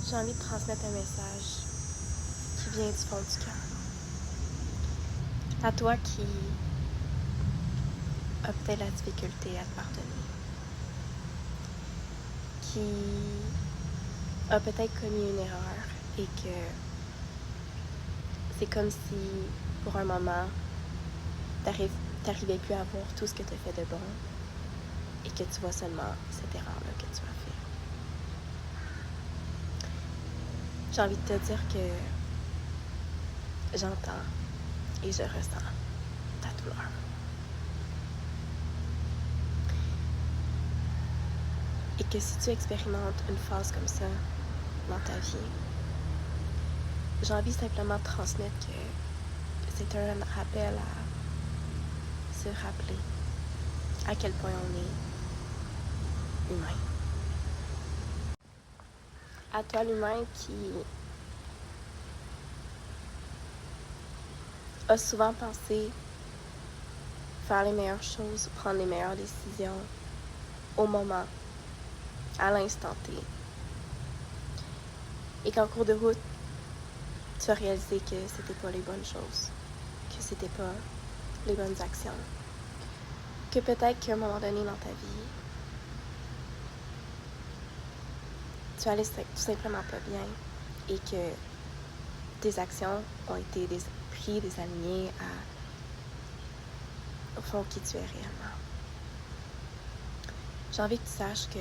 J'ai envie de transmettre un message qui vient du fond du cœur. À toi qui a peut-être la difficulté à te pardonner. Qui a peut-être commis une erreur et que c'est comme si, pour un moment, t'arrivais plus à voir tout ce que tu as fait de bon et que tu vois seulement cette erreur-là que tu as fait. J'ai envie de te dire que j'entends et je ressens ta douleur. Et que si tu expérimentes une phase comme ça dans ta vie, j'ai envie simplement de transmettre que c'est un rappel à se rappeler à quel point on est humain. À toi l'humain qui a souvent pensé faire les meilleures choses, prendre les meilleures décisions au moment, à l'instant T. Et qu'en cours de route, tu as réalisé que c'était pas les bonnes choses, que c'était pas les bonnes actions, que peut-être qu'à un moment donné dans ta vie, tu allais tout simplement pas bien et que tes actions ont été désalignées au fond qui tu es réellement. J'ai envie que tu saches que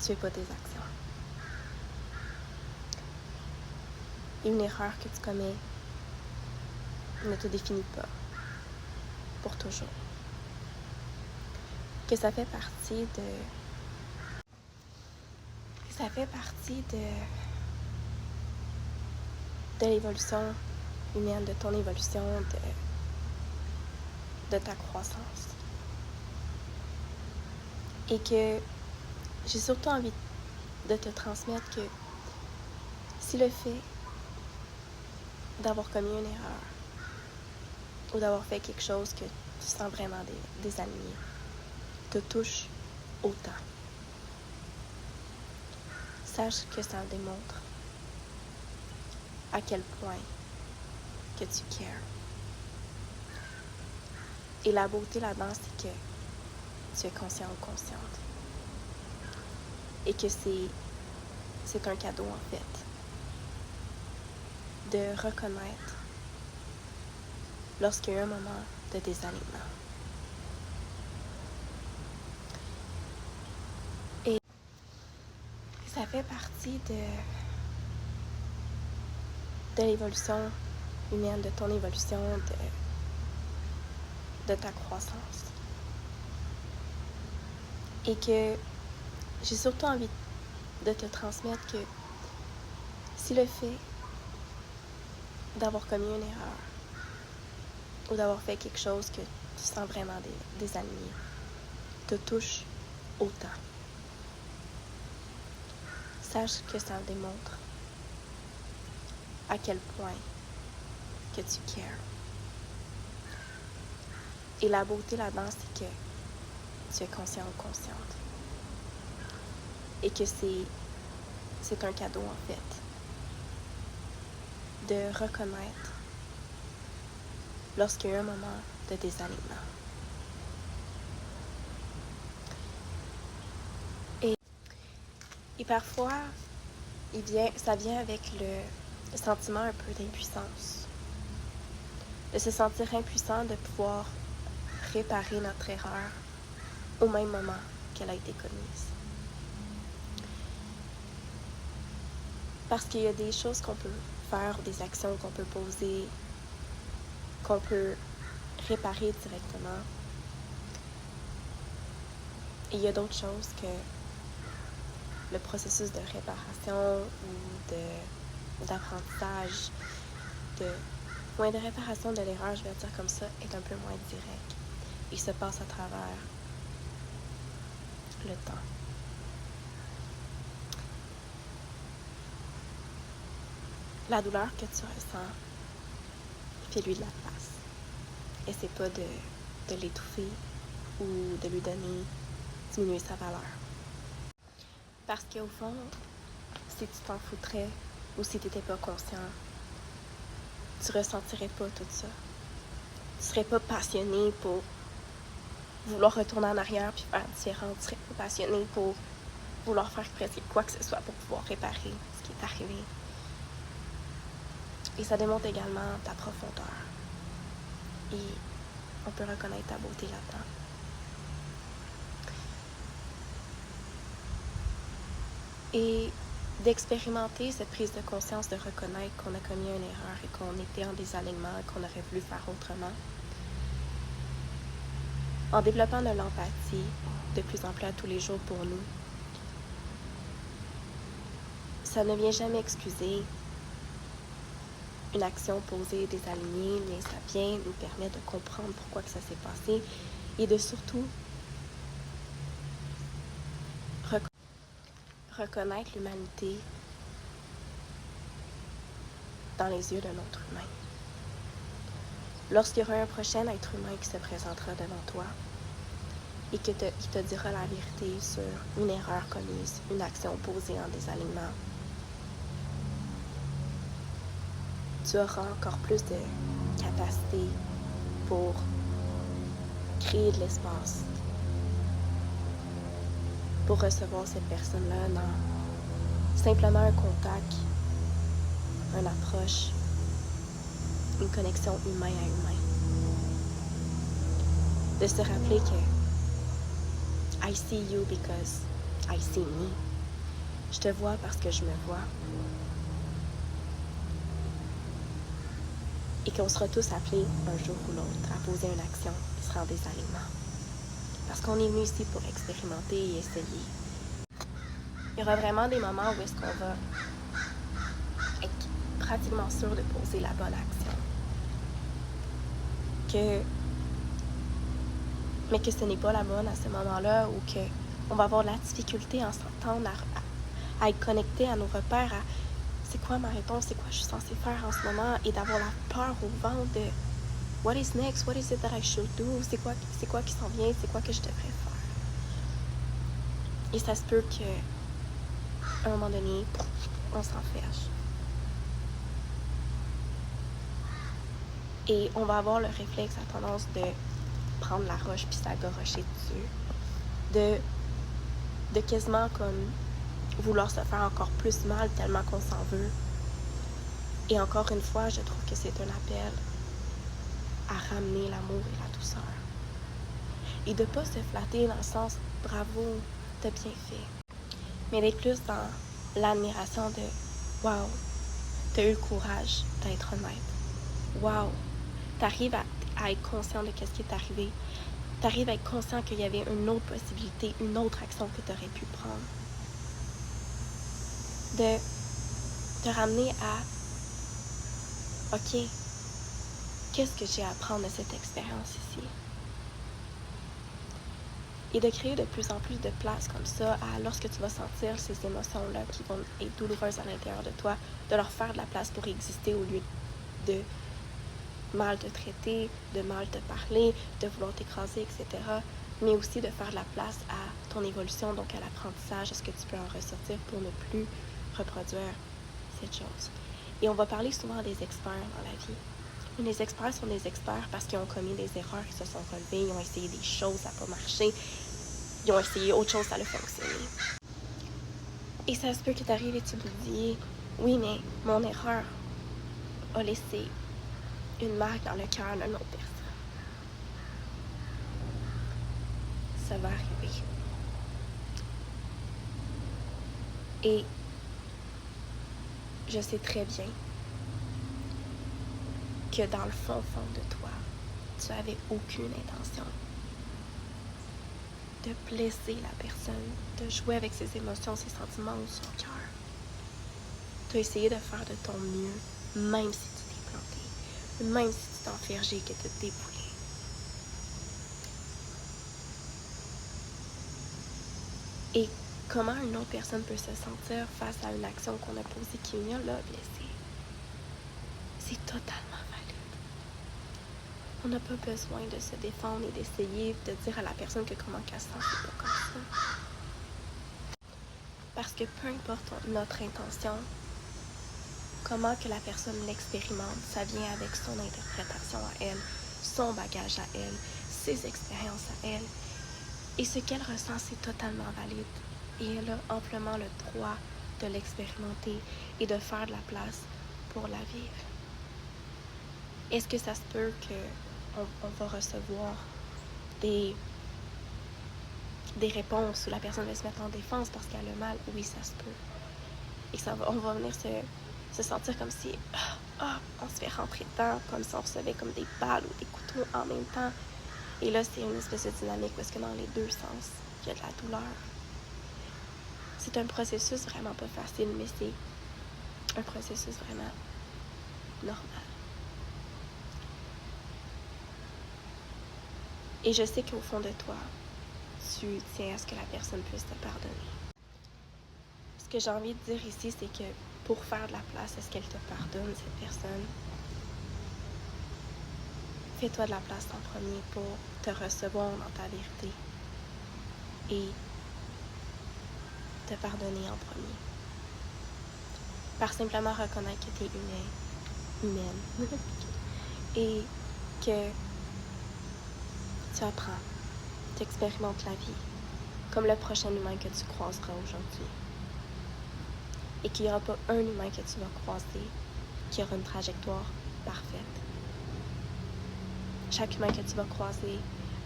tu es pas tes actions. Une erreur que tu commets ne te définit pas pour toujours. Que ça fait partie de l'évolution humaine, de ton évolution, de ta croissance. Et que j'ai surtout envie de te transmettre que si le fait d'avoir commis une erreur ou d'avoir fait quelque chose que tu sens vraiment désaligné te touche autant, sache que ça démontre à quel point que tu cares. Et la beauté là-dedans, c'est que tu es conscient ou consciente. Et que c'est un cadeau, en fait, de reconnaître lorsqu'il y a un moment de désalignement. Et ça fait partie de l'évolution humaine, de ton évolution, de ta croissance. Et que j'ai surtout envie de te transmettre que si le fait d'avoir commis une erreur ou d'avoir fait quelque chose que tu sens vraiment désaligné te touche autant, sache que ça démontre à quel point que tu cares. Et la beauté là-dedans, c'est que tu es conscient ou consciente. Et que c'est un cadeau, en fait, de reconnaître lorsqu'il y a un moment de désalignement. Et parfois, ça vient avec le sentiment un peu d'impuissance. De se sentir impuissant de pouvoir réparer notre erreur au même moment qu'elle a été commise. Parce qu'il y a des choses qu'on peut faire, des actions qu'on peut poser, qu'on peut réparer directement. Et il y a d'autres choses que le processus de réparation ou d'apprentissage, de réparation de l'erreur, je vais dire comme ça, est un peu moins direct. Il se passe à travers le temps. La douleur que tu ressens, fais-lui de la place. Essaie pas de l'étouffer ou de lui diminuer sa valeur. Parce qu'au fond, si tu t'en foutrais ou si tu n'étais pas conscient, tu ressentirais pas tout ça. Tu serais pas passionné pour vouloir retourner en arrière puis faire différent. Tu serais pas passionné pour vouloir faire presque quoi que ce soit pour pouvoir réparer ce qui est arrivé. Et ça démontre également ta profondeur. Et on peut reconnaître ta beauté là-dedans. Et d'expérimenter cette prise de conscience, de reconnaître qu'on a commis une erreur et qu'on était en désalignement et qu'on aurait voulu faire autrement. En développant de l'empathie de plus en plus à tous les jours pour nous, ça ne vient jamais excuser une action posée, désalignée, mais ça vient nous permettre de comprendre pourquoi que ça s'est passé et de surtout reconnaître l'humanité dans les yeux d'un autre humain. Lorsqu'il y aura un prochain être humain qui se présentera devant toi et qui te dira la vérité sur une erreur commise, une action posée en désalignement, tu auras encore plus de capacité pour créer de l'espace, pour recevoir cette personne-là dans simplement un contact, une approche, une connexion humain à humain. De se rappeler que I see you because I see me. Je te vois parce que je me vois. Et qu'on sera tous appelés un jour ou l'autre à poser une action qui sera en désalignement. Parce qu'on est venu ici pour expérimenter et essayer. Il y aura vraiment des moments où est-ce qu'on va être pratiquement sûr de poser la bonne action. Mais que ce n'est pas la bonne à ce moment-là ou qu'on va avoir de la difficulté à s'entendre, à être connecté à nos repères, à c'est quoi ma réponse, c'est quoi je suis censée faire en ce moment et d'avoir la peur au ventre de what is next, what is it that I should do, c'est quoi qui s'en vient, c'est quoi que je devrais faire. Et ça se peut qu'à un moment donné, on s'en fiche. Et on va avoir le réflexe, la tendance de prendre la roche puis s'agorocher dessus. De quasiment comme vouloir se faire encore plus mal tellement qu'on s'en veut. Et encore une fois, je trouve que c'est un appel à ramener l'amour et la douceur. Et de ne pas se flatter dans le sens « bravo, t'as bien fait ». Mais d'être plus dans l'admiration de « wow, t'as eu le courage d'être honnête. Wow, t'arrives à être conscient de ce qui est arrivé. T'arrives à être conscient qu'il y avait une autre possibilité, une autre action que tu aurais pu prendre. » De te ramener à « ok, qu'est-ce que j'ai à apprendre de cette expérience ici? » Et de créer de plus en plus de place comme ça à lorsque tu vas sentir ces émotions-là qui vont être douloureuses à l'intérieur de toi, de leur faire de la place pour exister au lieu de mal te traiter, de mal te parler, de vouloir t'écraser, etc. Mais aussi de faire de la place à ton évolution, donc à l'apprentissage, à ce que tu peux en ressortir pour ne plus reproduire cette chose. Et on va parler souvent des experts dans la vie. Mais les experts sont des experts parce qu'ils ont commis des erreurs, ils se sont relevés, ils ont essayé des choses, ça n'a pas marché. Ils ont essayé autre chose, ça a fonctionné. Et ça se peut que tu arrives et tu te dis « Oui, mais mon erreur a laissé une marque dans le cœur d'une autre personne. » Ça va arriver. Et je sais très bien que dans le fond de toi, tu n'avais aucune intention de blesser la personne, de jouer avec ses émotions, ses sentiments ou son cœur. Tu as essayé de faire de ton mieux, même si tu t'es planté, même si tu t'es enfergé, que tu t'es déboulé. Et comment une autre personne peut se sentir face à une action qu'on a posée qui l'a blessé? C'est totalement valide. On n'a pas besoin de se défendre et d'essayer de dire à la personne que comment qu'elle se sent, c'est pas comme ça. Parce que peu importe notre intention, comment que la personne l'expérimente, ça vient avec son interprétation à elle, son bagage à elle, ses expériences à elle. Et ce qu'elle ressent, c'est totalement valide. Et elle a amplement le droit de l'expérimenter et de faire de la place pour la vivre. Est-ce que ça se peut qu'on va recevoir des réponses où la personne va se mettre en défense parce qu'elle a mal? Oui, ça se peut. Et on va venir se sentir comme si on se fait rentrer dedans, comme si on recevait comme des balles ou des couteaux en même temps. Et là, c'est une espèce de dynamique parce que dans les deux sens, il y a de la douleur. C'est un processus vraiment pas facile, mais c'est un processus vraiment normal. Et je sais qu'au fond de toi, tu tiens à ce que la personne puisse te pardonner. Ce que j'ai envie de dire ici, c'est que pour faire de la place à ce qu'elle te pardonne, cette personne, fais-toi de la place en premier pour te recevoir dans ta vérité et te pardonner en premier. Par simplement reconnaître que tu es humaine et que tu apprends, tu expérimentes la vie comme le prochain humain que tu croiseras aujourd'hui. Et qu'il n'y aura pas un humain que tu vas croiser qui aura une trajectoire parfaite. Chaque humain que tu vas croiser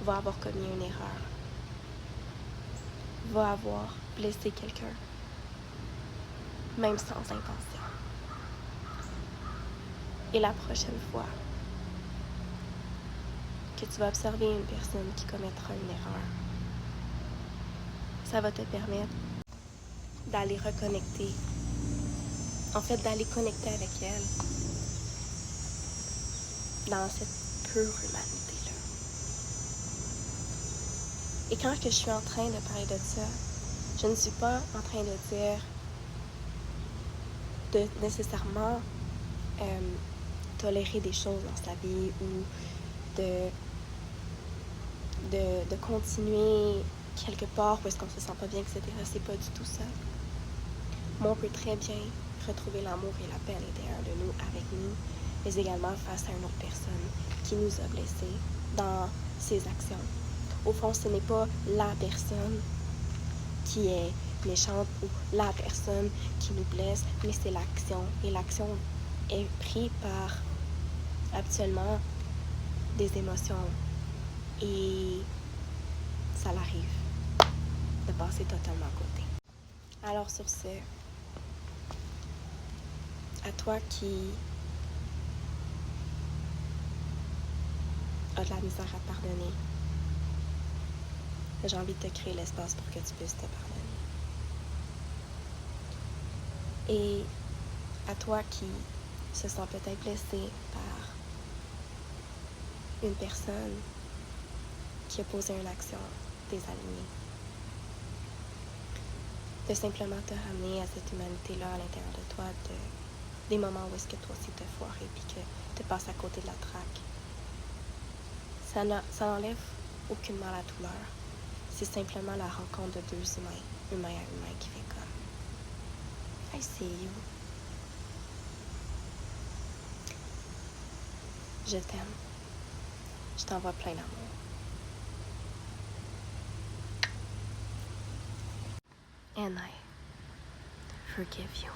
va avoir commis une erreur, va avoir blessé quelqu'un, même sans intention. Et la prochaine fois que tu vas observer une personne qui commettra une erreur, ça va te permettre d'aller reconnecter, en fait d'aller connecter avec elle dans cette pure humanité-là. Et quand que je suis en train de parler de ça, je ne suis pas en train de dire de nécessairement tolérer des choses dans sa vie ou de continuer quelque part où est-ce qu'on se sent pas bien, etc. C'est pas du tout ça. Mais on peut très bien retrouver l'amour et la paix à l'intérieur de nous, avec nous, mais également face à une autre personne qui nous a blessés dans ses actions. Au fond, ce n'est pas la personne qui est méchante ou la personne qui nous blesse, mais c'est l'action. Et l'action est prise par habituellement des émotions. Et ça l'arrive de passer totalement à côté. Alors sur ce, à toi qui a de la misère à pardonner, j'ai envie de te créer l'espace pour que tu puisses te pardonner. Et à toi qui se sent peut-être blessé par une personne qui a posé une action désalignée, de simplement te ramener à cette humanité-là à l'intérieur de toi, des moments où est-ce que toi aussi t'as foiré puis que tu passes à côté de la traque. Ça n'enlève aucunement la douleur. C'est simplement la rencontre de deux humains, humain à humain, qui fait comme I see you. Je t'aime. Je t'envoie plein d'amour. And I forgive you.